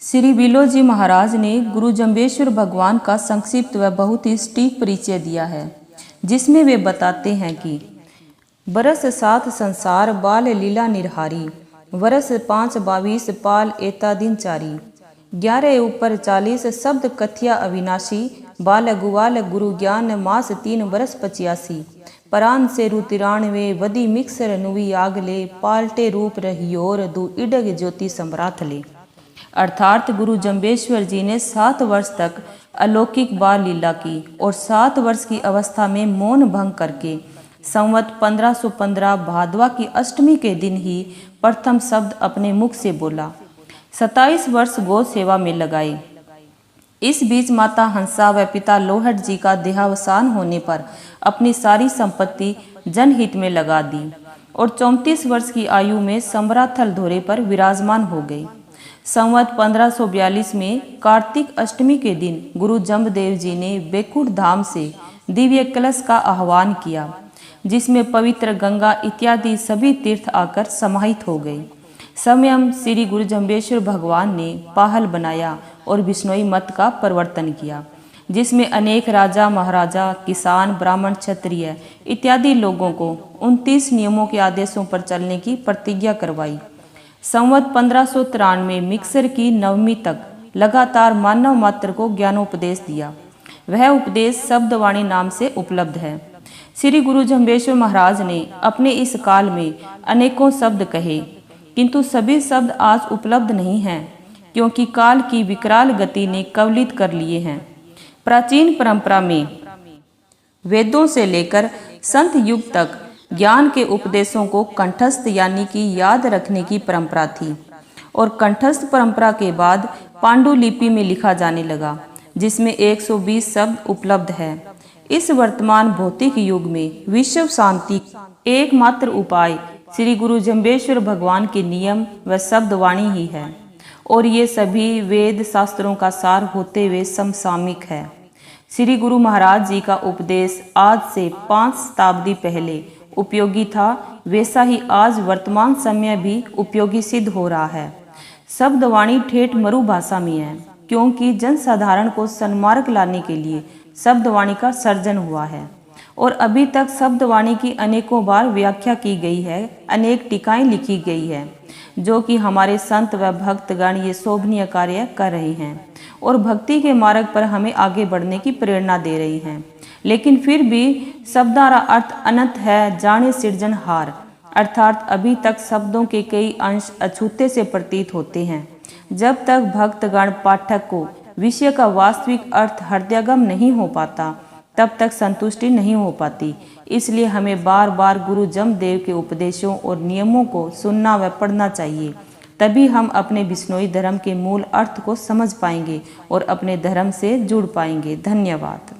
श्री बिलोजी महाराज ने गुरु जम्बेश्वर भगवान का संक्षिप्त व बहुत ही सटीक परिचय दिया है, जिसमें वे बताते हैं कि बरस 7 संसार बाल लीला निरहारी, वर्ष 5 22 पाल एता दिन चारी, 11 ऊपर 40 शब्द कथिया अविनाशी, बाल गुवाल गुरु ज्ञान मास 3 बरस 85, परान से रुतिराणवे वदी मिक्सर नुवी आगले, पाल्टे रूप रहियोर दु इडग ज्योति सम्राथ ले। अर्थात गुरु जम्बेश्वर जी ने 7 वर्ष तक अलौकिक बाल लीला की और 7 वर्ष की अवस्था में मौन भंग करके संवत 1515 भादवा की अष्टमी के दिन ही प्रथम शब्द अपने मुख से बोला। 27 वर्ष गौ सेवा में लगाए। इस बीच माता हंसा व पिता लोहट जी का देहावसान होने पर अपनी सारी संपत्ति जनहित में लगा दी और 34 वर्ष की आयु में समराथल धोरे पर विराजमान हो गए। संवत 1542 में कार्तिक अष्टमी के दिन गुरु जम्बदेव जी ने बेकुंठ धाम से दिव्य कलश का आह्वान किया, जिसमें पवित्र गंगा इत्यादि सभी तीर्थ आकर समाहित हो गए। स्वयं श्री गुरु जम्बेश्वर भगवान ने पाहल बनाया और बिश्नोई मत का प्रवर्तन किया, जिसमें अनेक राजा महाराजा, किसान, ब्राह्मण, क्षत्रिय इत्यादि लोगों को 29 नियमों के आदेशों पर चलने की प्रतिज्ञा करवाई। संवत 1593 मिक्सर की नवमी तक लगातार मानव मात्र को ज्ञानोपदेश दिया। वह उपदेश शब्दवाणी नाम से उपलब्ध है। श्री गुरु जम्बेश्वर महाराज ने अपने इस काल में अनेकों शब्द कहे, किंतु सभी शब्द आज उपलब्ध नहीं हैं, क्योंकि काल की विकराल गति ने कवलित कर लिए हैं। प्राचीन परंपरा में वेदों से लेकर संत युग तक ज्ञान के उपदेशों को कंठस्थ यानी कि याद रखने की परंपरा थी और कंठस्थ परंपरा के बाद पांडुलिपि में लिखा जाने लगा, जिसमें 120 शब्द उपलब्ध है। इस वर्तमान भौतिक युग में विश्व शांति एकमात्र उपाय श्री गुरु जम्बेश्वर भगवान के नियम व शब्दवाणी ही है और ये सभी वेद शास्त्रों का सार होते हुए समसामयिक है। श्री गुरु महाराज जी का उपदेश आज से 5 शताब्दी पहले उपयोगी था, वैसा ही आज वर्तमान समय भी उपयोगी सिद्ध हो रहा है। शब्दवाणी ठेठ मरु भाषा में है, क्योंकि जनसाधारण को सन्मार्ग लाने के लिए शब्दवाणी का सर्जन हुआ है और अभी तक शब्दवाणी की अनेकों बार व्याख्या की गई है, अनेक टीकाएं लिखी गई है, जो कि हमारे संत व भक्तगण ये शोभनीय कार्य कर रहे हैं और भक्ति के मार्ग पर हमें आगे बढ़ने की प्रेरणा दे रही हैं। लेकिन फिर भी शब्दारा अर्थ अनंत है, जाने सिरजनहार, अर्थात अभी तक शब्दों के कई अंश अछूते से प्रतीत होते हैं। जब तक भक्तगण पाठक को विषय का वास्तविक अर्थ हृदयगम नहीं हो पाता, तब तक संतुष्टि नहीं हो पाती। इसलिए हमें बार बार गुरु जमदेव के उपदेशों और नियमों को सुनना व पढ़ना चाहिए, तभी हम अपने बिश्नोई धर्म के मूल अर्थ को समझ पाएंगे और अपने धर्म से जुड़ पाएंगे। धन्यवाद।